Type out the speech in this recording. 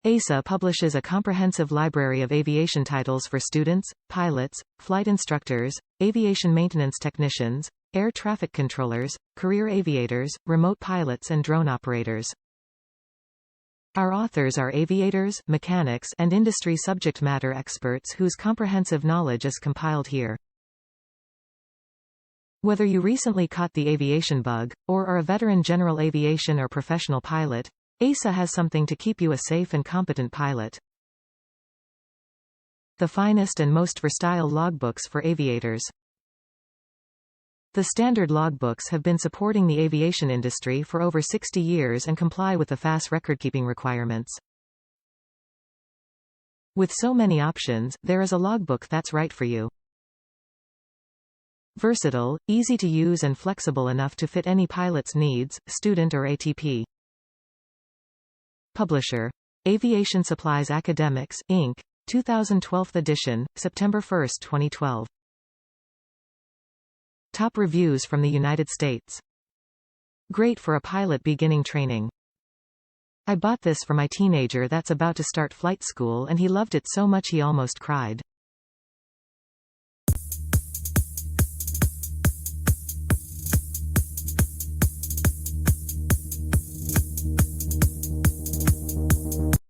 ASA publishes a comprehensive library of aviation titles for students, pilots, flight instructors, aviation maintenance technicians, air traffic controllers, career aviators, remote pilots and drone operators. Our authors are aviators, mechanics, and industry subject matter experts whose comprehensive knowledge is compiled here. Whether you recently caught the aviation bug, or are a veteran general aviation or professional pilot, ASA has something to keep you a safe and competent pilot. The finest and most versatile logbooks for aviators. The standard logbooks have been supporting the aviation industry for over 60 years and comply with the FAS recordkeeping requirements. With so many options, there is a logbook that's right for you. Versatile, easy to use and flexible enough to fit any pilot's needs, student or ATP. Publisher: Aviation Supplies Academics, Inc., 2012 edition, September 1, 2012. Top reviews from the United States. Great for a pilot beginning training. I bought this for my teenager that's about to start flight school and he loved it so much he almost cried.